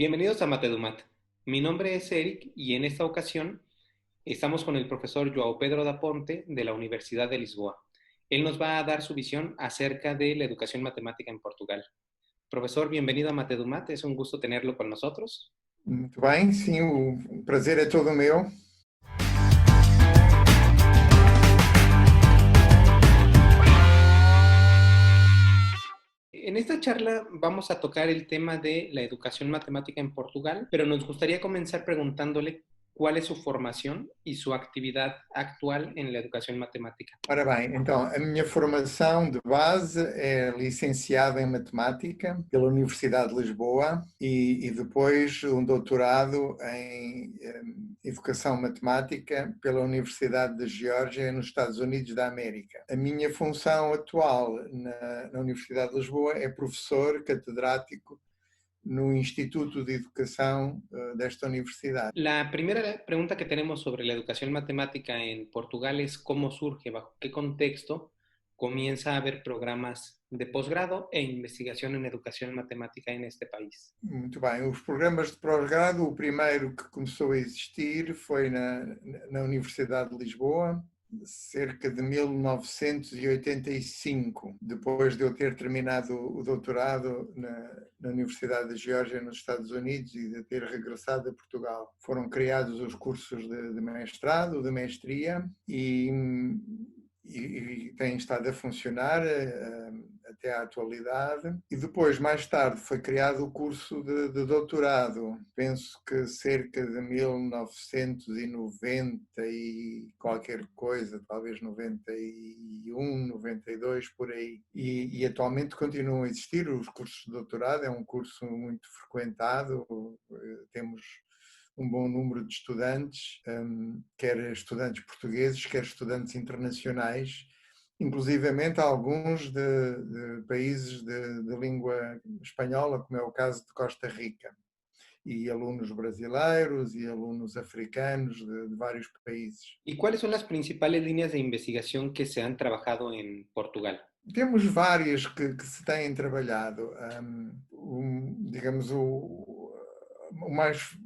Bienvenidos a Matedumat. Mi nombre es Eric y en esta ocasión estamos con el profesor João Pedro da Ponte de la Universidad de Lisboa. Él nos va a dar su visión acerca de la educación matemática en Portugal. Profesor, bienvenido a Matedumat. Es un gusto tenerlo con nosotros. Muito bem, sim, o prazer é todo meu. En esta charla vamos a tocar el tema de la educación matemática en Portugal, pero nos gustaría comenzar preguntándole cuál es su formación y su actividad actual en la educación matemática. Ora bem, então, a minha formação de base é licenciada em Matemática pela Universidade de Lisboa e depois um doutorado em Educação Matemática pela Universidade de Geórgia, nos Estados Unidos da América. A minha função atual na Universidade de Lisboa é professor catedrático no Instituto de Educação desta universidade. La primera pregunta que tenemos sobre la educación matemática en Portugal es cómo surge, bajo qué contexto comienza a haber programas de posgrado e investigación en educación matemática en este país. Muito bem, os programas de pós-grado, o primeiro que começou a existir foi na Universidade de Lisboa, cerca de 1985, depois de eu ter terminado o doutorado na Universidade de Geórgia, nos Estados Unidos, e de ter regressado a Portugal. Foram criados os cursos de mestrado, de mestria, e tem estado a funcionar até à atualidade. E depois, mais tarde, foi criado o curso de doutorado, penso que cerca de 1990 e qualquer coisa, talvez 91, 92, por aí. E atualmente continuam a existir os cursos de doutorado, é um curso muito frequentado, temos um bom número de estudantes, quer estudantes portugueses, quer estudantes internacionais, inclusivamente alguns de países de língua espanhola, como é o caso de Costa Rica, e alunos brasileiros e alunos africanos de vários países. ¿Y cuáles son las principales líneas de investigación que se han trabajado en Portugal? Temos várias que se têm trabalhado. Digamos, o mais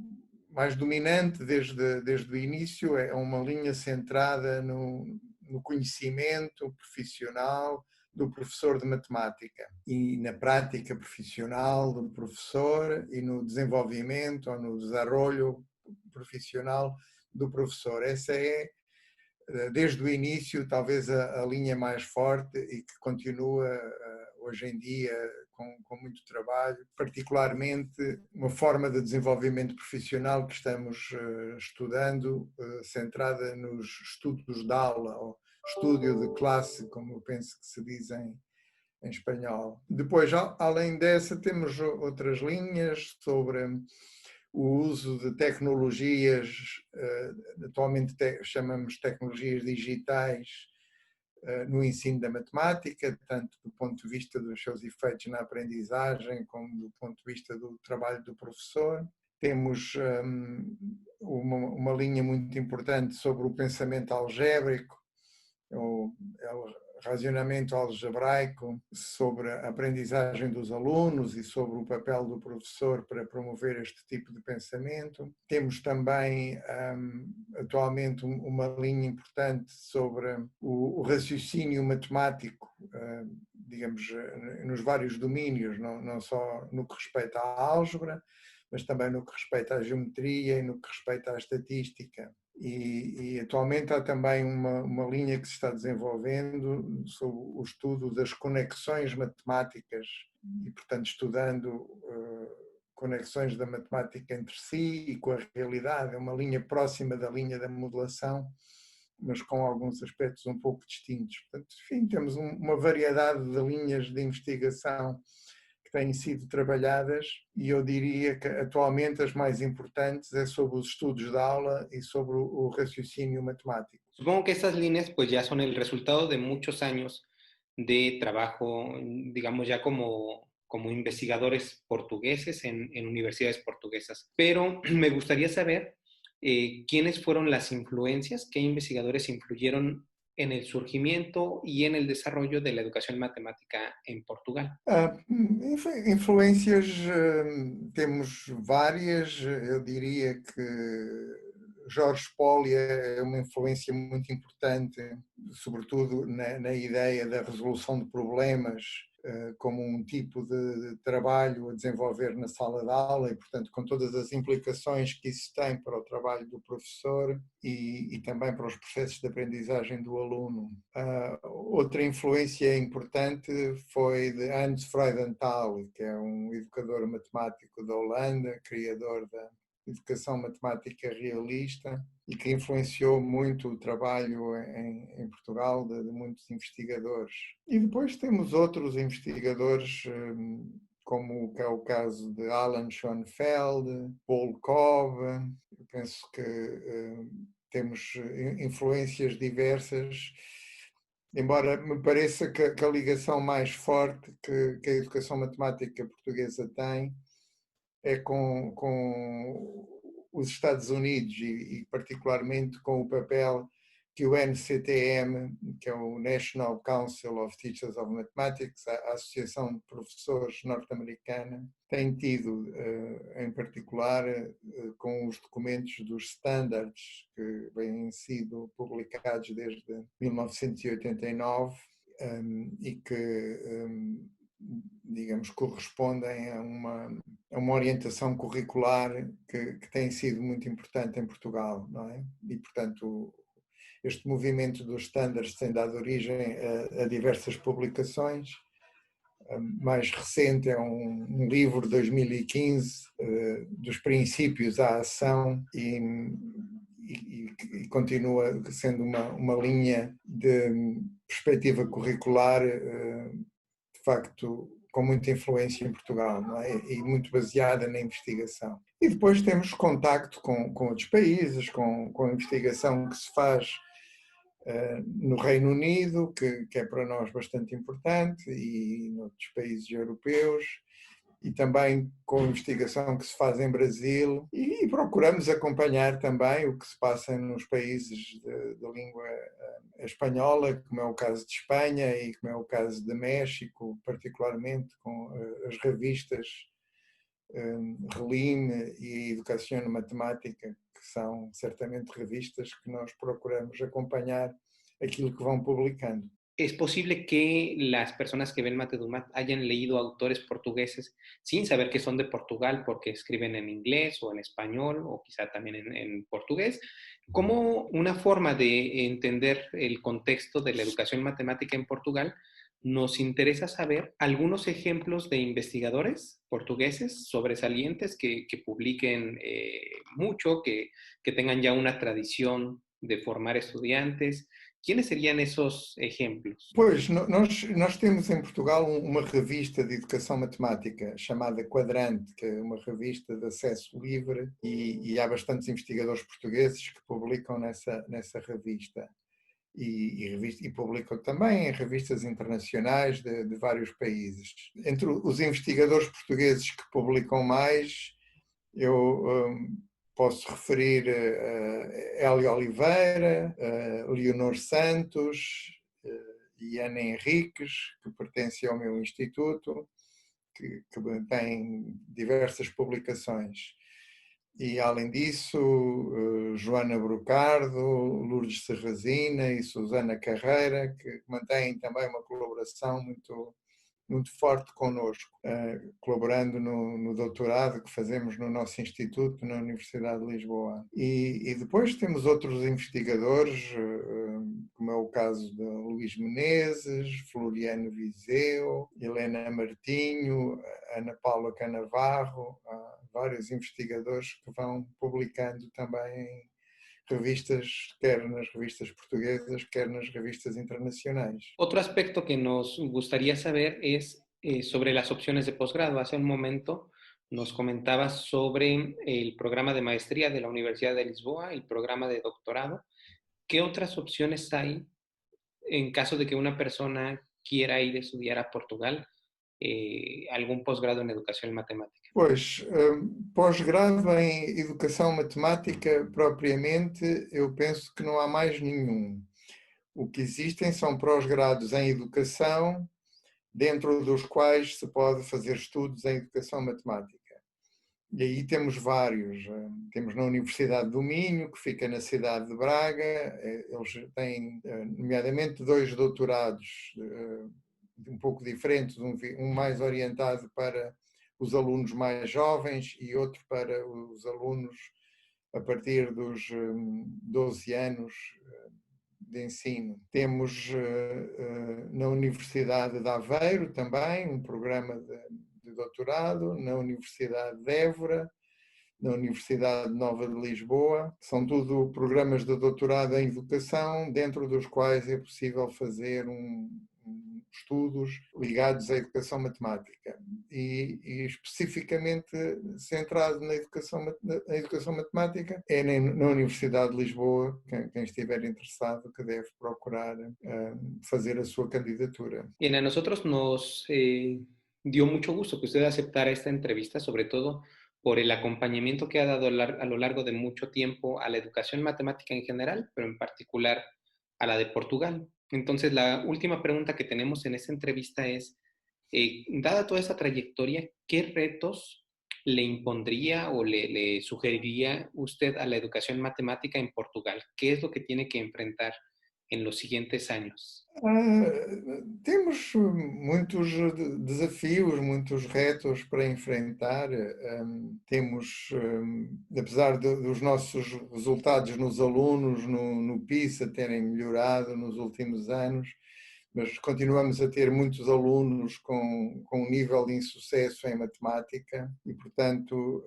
dominante desde o início é uma linha centrada no conhecimento profissional do professor de matemática e na prática profissional do professor e no desenvolvimento ou no desenvolvimento profissional do professor. Essa é, desde o início, talvez a linha mais forte e que continua hoje em dia com muito trabalho, particularmente uma forma de desenvolvimento profissional que estamos estudando, centrada nos estudos de aula, ou estúdio de classe, como eu penso que se diz em espanhol. Depois, além dessa, temos outras linhas sobre o uso de tecnologias, atualmente chamamos tecnologias digitais, no ensino da matemática, tanto do ponto de vista dos seus efeitos na aprendizagem, como do ponto de vista do trabalho do professor. Temos uma linha muito importante sobre o pensamento algébrico, o racionamento algebraico, sobre a aprendizagem dos alunos e sobre o papel do professor para promover este tipo de pensamento. Temos também, atualmente, uma linha importante sobre o raciocínio matemático, digamos, nos vários domínios, não só no que respeita à álgebra, mas também no que respeita à geometria e no que respeita à estatística. E atualmente há também uma linha que se está desenvolvendo sobre o estudo das conexões matemáticas e, portanto, estudando conexões da matemática entre si e com a realidade. É uma linha próxima da linha da modelação, mas com alguns aspectos um pouco distintos. Portanto, enfim, temos uma variedade de linhas de investigação têm sido trabalhadas e eu diria que atualmente as mais importantes é sobre os estudos de aula e sobre o raciocínio matemático. Supongo que estas líneas pues ya son el resultado de muchos años de trabajo, digamos ya como investigadores portugueses en universidades portuguesas. Pero me gustaría saber quiénes fueron las influencias, qué investigadores influyeron en el surgimiento y en el desarrollo de la educación matemática en Portugal? Influências temos várias. Eu diria que Jorge Poli é uma influência muito importante, sobretudo na ideia da resolução de problemas como um tipo de trabalho a desenvolver na sala de aula e, portanto, com todas as implicações que isso tem para o trabalho do professor e também para os processos de aprendizagem do aluno. Outra influência importante foi de Hans Freudenthal, que é um educador matemático da Holanda, criador da educação matemática realista e que influenciou muito o trabalho em Portugal de muitos investigadores. E depois temos outros investigadores, como é o caso de Alan Schoenfeld, Paul Cobb. Eu penso que temos influências diversas, embora me pareça que a ligação mais forte que a educação matemática portuguesa tem é com os Estados Unidos e particularmente com o papel que o NCTM, que é o National Council of Teachers of Mathematics, a Associação de Professores norte-americana, tem tido, em particular, com os documentos dos standards que vêm sido publicados desde 1989 e que digamos, correspondem a uma orientação curricular que tem sido muito importante em Portugal, não é? E, portanto, este movimento dos standards tem dado origem a diversas publicações. A mais recente é um livro de 2015, dos princípios à ação, e continua sendo uma linha de perspectiva curricular de facto, com muita influência em Portugal, não é? E muito baseada na investigação. E depois temos contacto com outros países, com a investigação que se faz no Reino Unido, que é para nós bastante importante, e noutros países europeus, e também com a investigação que se faz em Brasil, e procuramos acompanhar também o que se passa nos países de língua espanhola, como é o caso de Espanha e como é o caso de México, particularmente com as revistas Relim e Educação Matemática, que são certamente revistas que nós procuramos acompanhar aquilo que vão publicando. ¿Es posible que las personas que ven Matedumat hayan leído autores portugueses sin saber que son de Portugal porque escriben en inglés o en español o quizá también en portugués? Como una forma de entender el contexto de la educación matemática en Portugal, nos interesa saber algunos ejemplos de investigadores portugueses sobresalientes que publiquen mucho, que tengan ya una tradición de formar estudiantes. ¿Quiénes serían esos ejemplos? Pois, nós temos em Portugal uma revista de educação matemática chamada Quadrante, que é uma revista de acesso livre e há bastantes investigadores portugueses que publicam nessa revista. E publicam também em revistas internacionais de vários países. Entre os investigadores portugueses que publicam mais, eu posso referir Hélio Oliveira, Leonor Santos e Ana Henriques, que pertencem ao meu instituto, que tem diversas publicações. E, além disso, Joana Brocardo, Lourdes Serrazina e Susana Carreira, que mantêm também uma colaboração muito forte connosco, colaborando no doutorado que fazemos no nosso instituto, na Universidade de Lisboa. E depois temos outros investigadores, como é o caso de Luís Menezes, Floriano Viseu, Helena Martinho, Ana Paula Canavarro, vários investigadores que vão publicando também em revistas, quer nas revistas portuguesas, quer nas revistas internacionais. Otro aspecto que nos gustaría saber es sobre las opciones de posgrado. Hace un momento nos comentabas sobre el programa de maestría de la Universidad de Lisboa, el programa de doctorado. ¿Qué otras opciones hay en caso de que una persona quiera ir a estudiar a Portugal algún posgrado en educación matemática? Pois, pós-grado em educação matemática propriamente, eu penso que não há mais nenhum. O que existem são pós-grados em educação, dentro dos quais se pode fazer estudos em educação matemática. E aí temos vários. Temos na Universidade do Minho, que fica na cidade de Braga. Eles têm, nomeadamente, 2 doutorados um pouco diferentes, um mais orientado para os alunos mais jovens e outro para os alunos a partir dos 12 anos de ensino. Temos na Universidade de Aveiro também um programa de doutorado, na Universidade de Évora, na Universidade Nova de Lisboa. São tudo programas de doutorado em educação, dentro dos quais é possível fazer estudos ligados à educação matemática. E especificamente centrado na educação matemática, é na Universidade de Lisboa, quem estiver interessado, que deve procurar fazer a sua candidatura. Bien, a nosotros nos dio mucho gusto que usted aceptara esta entrevista, sobre todo por el acompañamiento que ha dado a lo largo de mucho tiempo a la educación matemática en general, pero en particular a la de Portugal. Entonces, la última pregunta que tenemos en esta entrevista es, dada toda esa trayectoria, ¿qué retos le impondría o le sugeriría usted a la educación matemática en Portugal? ¿Qué es lo que tiene que enfrentar en los siguientes años? Temos muitos desafios, muitos retos para enfrentar. Temos, apesar dos nossos resultados nos alunos, no PISA, terem melhorado nos últimos anos, mas continuamos a ter muitos alunos com um nível de insucesso em matemática e, portanto,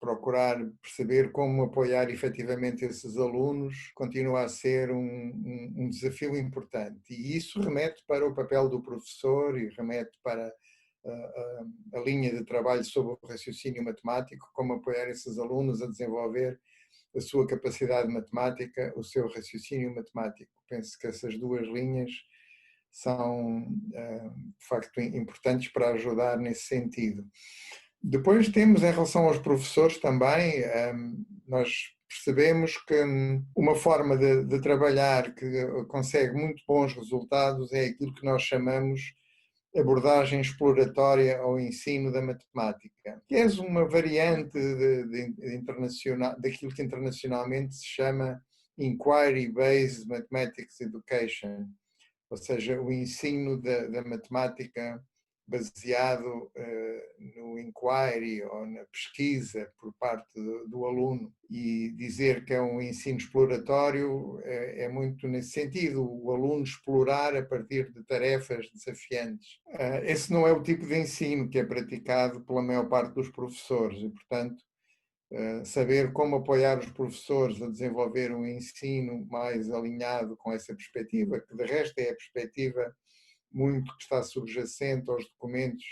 procurar perceber como apoiar efetivamente esses alunos continua a ser um desafio importante. E isso remete para o papel do professor e remete para a linha de trabalho sobre o raciocínio matemático, como apoiar esses alunos a desenvolver a sua capacidade matemática, o seu raciocínio matemático. Penso que essas 2 linhas são, de facto, importantes para ajudar nesse sentido. Depois temos, em relação aos professores também, nós percebemos que uma forma de trabalhar que consegue muito bons resultados é aquilo que nós chamamos abordagem exploratória ao ensino da matemática, que é uma variante daquilo que internacionalmente se chama Inquiry-Based Mathematics Education, ou seja, o ensino da matemática baseado no inquiry ou na pesquisa por parte do aluno. E dizer que é um ensino exploratório é muito nesse sentido, o aluno explorar a partir de tarefas desafiantes. Esse não é o tipo de ensino que é praticado pela maior parte dos professores e, portanto, saber como apoiar os professores a desenvolver um ensino mais alinhado com essa perspectiva, que de resto é a perspectiva muito que está subjacente aos documentos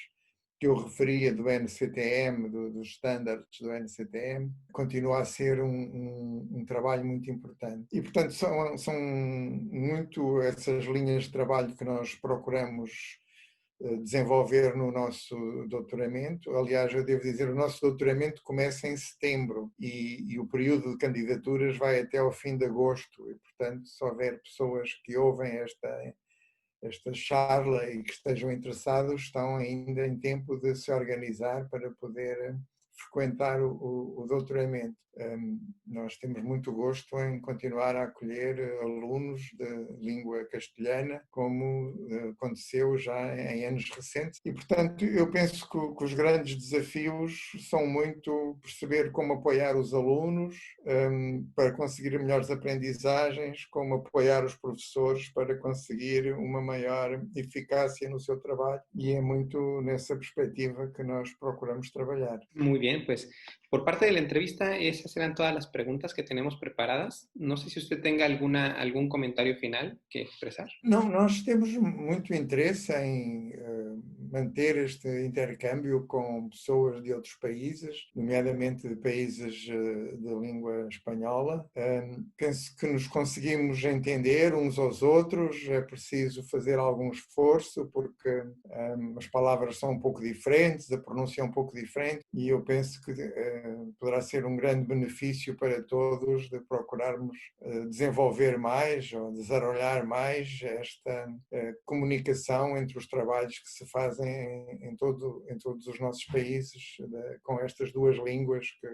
que eu referia do NCTM, dos estándares do NCTM, continua a ser um trabalho muito importante. E, portanto, são muito essas linhas de trabalho que nós procuramos desenvolver no nosso doutoramento. Aliás, eu devo dizer, o nosso doutoramento começa em setembro e o período de candidaturas vai até ao fim de agosto e, portanto, se houver pessoas que ouvem esta charla e que estejam interessados, estão ainda em tempo de se organizar para poder frequentar o doutoramento. Nós temos muito gosto em continuar a acolher alunos de língua castelhana, como aconteceu já em anos recentes. E, portanto, eu penso que os grandes desafios são muito perceber como apoiar os alunos para conseguir melhores aprendizagens, como apoiar os professores para conseguir uma maior eficácia no seu trabalho. E é muito nessa perspectiva que nós procuramos trabalhar. Muy bien, pues por parte de la entrevista, esas eran todas las preguntas que tenemos preparadas. No sé si usted tenga algún comentario final que expresar. Não, nós temos muito interesse em manter este intercâmbio com pessoas de outros países, nomeadamente de países de língua espanhola. Penso que nos conseguimos entender uns aos outros, é preciso fazer algum esforço, porque as palavras são um pouco diferentes, a pronúncia é um pouco diferente, e eu penso que poderá ser um grande benefício para todos de procurarmos desenvolver mais ou desarrollar mais esta comunicação entre os trabalhos que se fazem em todos os nossos países, com estas duas línguas que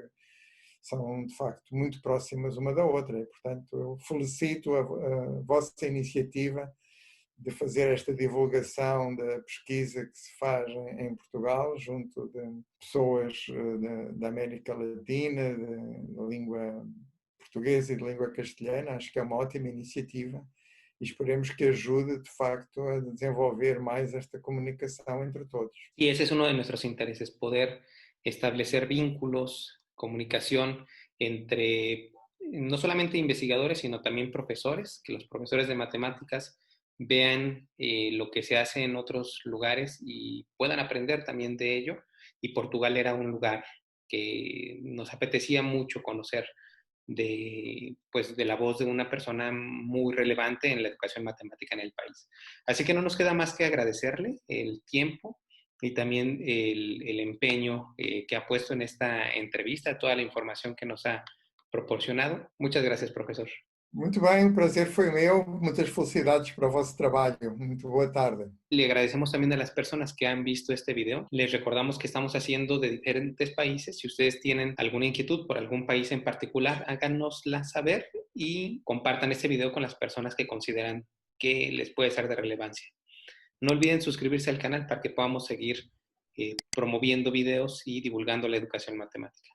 são, de facto, muito próximas uma da outra. E, portanto, eu felicito a vossa iniciativa de fazer esta divulgação da pesquisa que se faz em Portugal, junto de pessoas da América Latina, da língua portuguesa e de língua castelhana. Acho que é uma ótima iniciativa e esperemos que ajude, de facto, a desenvolver mais esta comunicação entre todos. Y ese es uno de nuestros intereses, poder establecer vínculos, comunicación entre no solamente investigadores, sino también profesores, que los profesores de matemáticas vean lo que se hace en otros lugares y puedan aprender también de ello. Y Portugal era un lugar que nos apetecía mucho conocer pues, de la voz de una persona muy relevante en la educación matemática en el país. Así que no nos queda más que agradecerle el tiempo y también el empeño que ha puesto en esta entrevista, toda la información que nos ha proporcionado. Muchas gracias, profesor. Muito bem, o prazer foi meu. Muitas felicidades para o vosso trabalho. Muito boa tarde. Le agradecemos también a las personas que han visto este video. Les recordamos que estamos haciendo de diferentes países. Si ustedes tienen alguna inquietud por algún país en particular, háganosla saber y compartan este video con las personas que consideran que les puede ser de relevancia. No olviden suscribirse al canal para que podamos seguir promoviendo videos y divulgando la educación matemática.